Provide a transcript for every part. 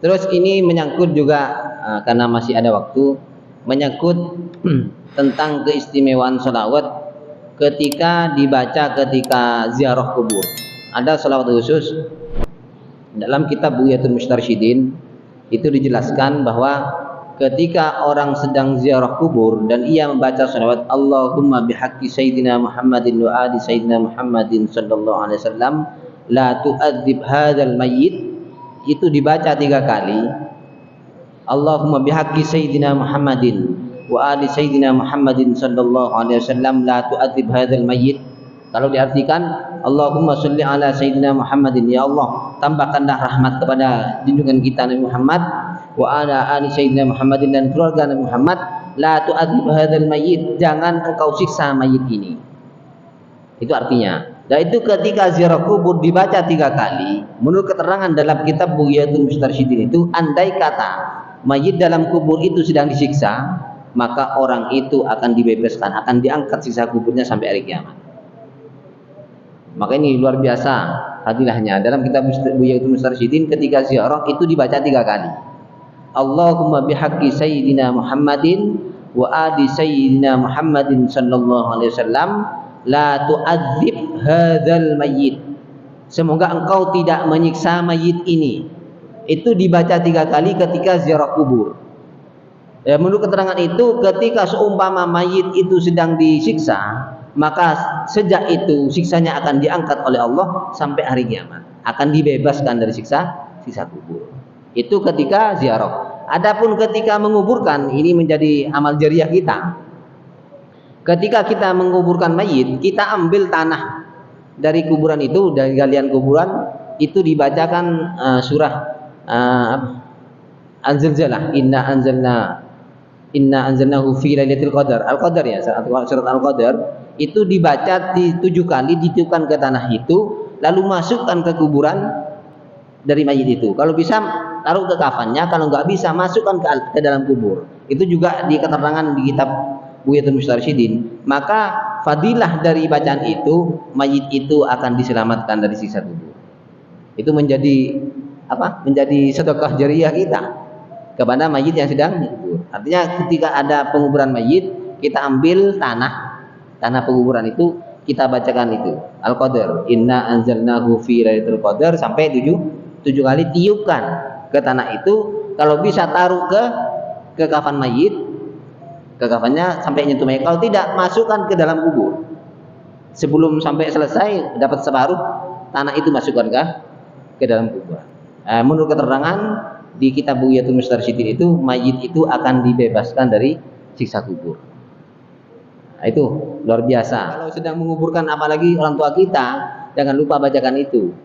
Terus ini menyangkut juga karena masih ada waktu, menyangkut tentang keistimewaan sholawat ketika dibaca ketika ziarah kubur. Ada sholawat khusus dalam kitab Bughyatul Mustarsyidin, itu dijelaskan bahwa ketika orang sedang ziarah kubur dan ia membaca sholawat Allahumma bihaqqi sayyidina Muhammadin wa ali sayyidina Muhammadin sallallahu alaihi wasallam la tu'adzib hadzal mayyit, itu dibaca 3 kali. Allahumma bihaqqi sayyidina Muhammadin wa ali sayyidina Muhammadin sallallahu alaihi wasallam la tu'adzib hadzal mayyit. Kalau diartikan Allahumma sholli ala sayyidina Muhammadin, ya Allah tambahkanlah rahmat kepada junjungan kita Nabi Muhammad, wa ala ali sayyidina Muhammadin, dan keluarga Nabi Muhammad, la tu'adzib hadzal mayyit, jangan engkau siksa mayit ini. Itu artinya. Dan itu ketika ziarah kubur dibaca 3 kali. Menurut keterangan dalam kitab Bughyatul Mustarsyidin itu, andai kata mayit dalam kubur itu sedang disiksa, maka orang itu akan dibebaskan, akan diangkat sisa kuburnya sampai hari kiamat. Maka ini luar biasa fadilahnya. Dalam kitab Bughyatul Mustarsyidin ketika ziarah itu dibaca 3 kali. Allahumma bihaqqi sayyidina Muhammadin wa ali sayyidina Muhammadin sallallahu alaihi wasallam la tu'adzib hadzal mayyit. Semoga engkau tidak menyiksa mayit ini. Itu dibaca 3 kali ketika ziarah kubur. Ya, menurut keterangan itu ketika seumpama mayit itu sedang disiksa, maka sejak itu siksanya akan diangkat oleh Allah sampai hari kiamat, akan dibebaskan dari siksa kubur. Itu ketika ziarah. Adapun ketika menguburkan, ini menjadi amal jariah kita. Ketika kita menguburkan mayit, kita ambil tanah dari kuburan itu, dari galian kuburan itu, dibacakan surah Al-Zilzalah, Inna anzalnahu fi lailatul qadar. Al-Qadar ya, surat Al-Qadar itu dibaca 7 kali, ditiupkan ke tanah itu, lalu masukkan ke kuburan dari mayit itu. Kalau bisa taruh ke kafannya, kalau nggak bisa masukkan ke dalam kubur. Itu juga di keterangan di kitab Bughyatul Mustarsyidin. Maka fadilah dari bacaan itu, mayit itu akan diselamatkan dari siksa kubur. Itu menjadi apa? Menjadi sedekah jariah kita kepada mayit yang sedang dikubur. Artinya ketika ada penguburan mayit, kita ambil tanah penguburan itu, kita bacakan itu Al-Qadar, Inna anzalnahu fi lailatul qadar, sampai 7 kali, tiupkan ke tanah itu. Kalau bisa taruh ke kafan mayit, ke kafannya sampai nyentuh mayit. Kalau tidak, masukkan ke dalam kubur. Sebelum sampai selesai dapat separuh tanah itu, masukkan ke dalam kubur. Menurut keterangan di kitab Bughyatul Mustarsyidin itu, mayit itu akan dibebaskan dari siksa kubur. Itu luar biasa. Kalau sedang menguburkan apalagi orang tua kita, jangan lupa bacakan itu.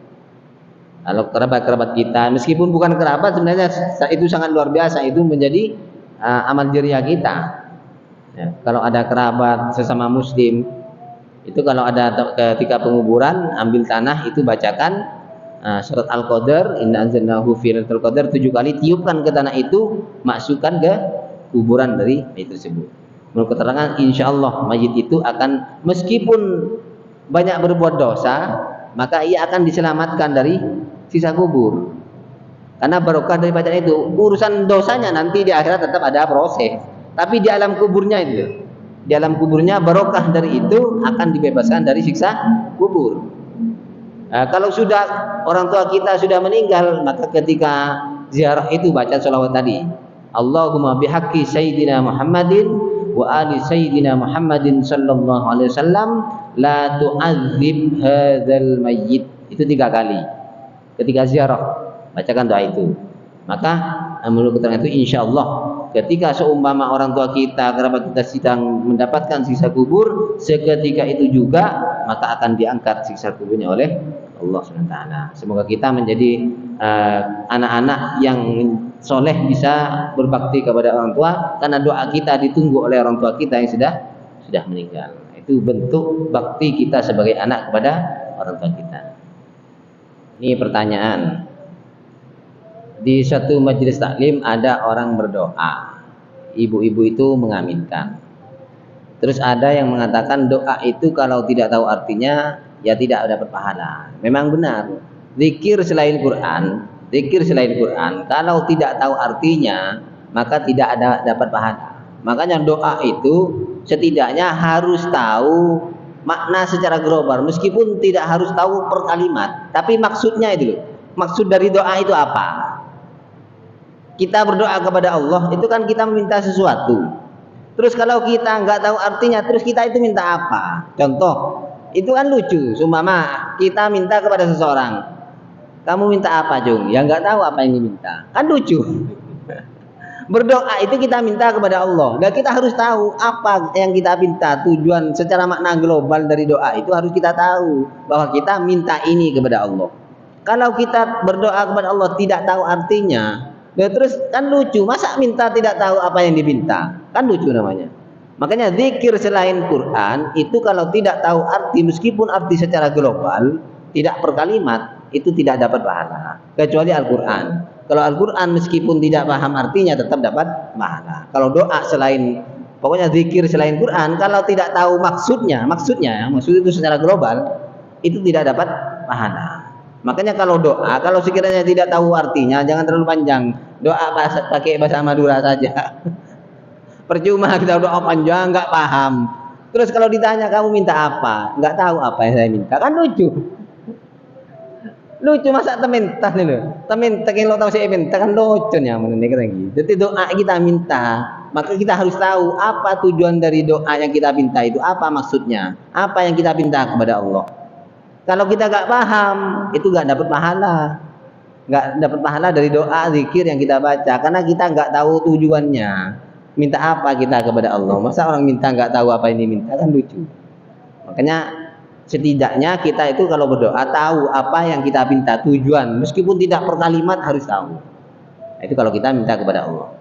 Kalau kerabat kita, meskipun bukan kerabat, sebenarnya itu sangat luar biasa. Itu menjadi amal jariah kita. Ya, kalau ada kerabat sesama muslim, itu kalau ada ketika penguburan, ambil tanah itu, bacakan surat Al-Qadar, Inna anzalnahu fi lailatul qadar, 7 kali, tiupkan ke tanah itu, masukkan ke kuburan dari mayit tersebut. Menurut keterangan, insya Allah mayit itu akan, meskipun banyak berbuat dosa, maka ia akan diselamatkan dari sisa kubur. Karena barokah dari bacaan itu. Urusan dosanya nanti di akhirat tetap ada proses, tapi di alam kuburnya itu, di alam kuburnya barokah dari itu akan dibebaskan dari siksa kubur. Kalau sudah orang tua kita sudah meninggal, maka ketika ziarah itu baca sholawat tadi, Allahumma bihaqqi sayyidina Muhammadin wa ali sayyidina Muhammadin sallallahu alaihi wasallam la tu'adzib hadzal mayyit. Itu 3 kali ketika ziarah, bacakan doa itu. Maka menurut keterangan itu, insya Allah ketika seumpama orang tua kita, kerabat kita sedang mendapatkan siksa kubur, seketika itu juga maka akan diangkat siksa kuburnya oleh Allah SWT. Semoga kita menjadi anak-anak yang soleh, bisa berbakti kepada orang tua, karena doa kita ditunggu oleh orang tua kita yang sudah meninggal. Itu bentuk bakti kita sebagai anak kepada orang tua kita. Ini pertanyaan. Di satu majelis taklim ada orang berdoa, ibu-ibu itu mengaminkan. Terus ada yang mengatakan doa itu kalau tidak tahu artinya ya tidak dapat pahala. Memang benar, zikir selain Quran Zikir selain Quran, kalau tidak tahu artinya, maka tidak ada dapat pahala. Makanya doa itu setidaknya harus tahu makna secara global, meskipun tidak harus tahu per kalimat, tapi maksudnya itu loh. Maksud dari doa itu apa? Kita berdoa kepada Allah, itu kan kita meminta sesuatu. Terus kalau kita nggak tahu artinya, terus kita itu minta apa? Contoh, itu kan lucu. Sumpama kita minta kepada seseorang, kamu minta apa, Jung? Ya nggak tahu apa yang diminta. Kan lucu. Berdoa itu kita minta kepada Allah. Dan kita harus tahu apa yang kita minta. Tujuan secara makna global dari doa itu harus kita tahu bahwa kita minta ini kepada Allah. Kalau kita berdoa kepada Allah tidak tahu artinya, ya terus kan lucu. Masa minta tidak tahu apa yang diminta? Kan lucu namanya. Makanya zikir selain Quran itu kalau tidak tahu arti, meskipun arti secara global, tidak per kalimat, itu tidak dapat pahala. Kecuali Al-Quran. Kalau Al-Quran meskipun tidak paham artinya tetap dapat pahala. Kalau doa selain, pokoknya zikir selain Quran, kalau tidak tahu maksud itu secara global, itu tidak dapat pahala. Makanya kalau doa, kalau sekiranya tidak tahu artinya, jangan terlalu panjang. Doa pakai bahasa Madura saja. Percuma kita doa panjang, nggak paham. Terus kalau ditanya kamu minta apa, nggak tahu apa yang saya minta, kan lucu. Lucu masa tementan nih loh. Tementan kalau tahu saya minta kan lucu nya menurut gitu. Jadi doa kita minta, maka kita harus tahu apa tujuan dari doa yang kita minta itu, apa maksudnya, apa yang kita minta kepada Allah. Kalau kita nggak paham, itu nggak dapat pahala. Nggak dapat pahala dari doa zikir yang kita baca, karena kita nggak tahu tujuannya. Minta apa kita kepada Allah? Masa orang minta nggak tahu apa yang diminta, kan lucu. Makanya setidaknya kita itu kalau berdoa tahu apa yang kita minta, tujuan, meskipun tidak per kalimat harus tahu. Itu kalau kita minta kepada Allah.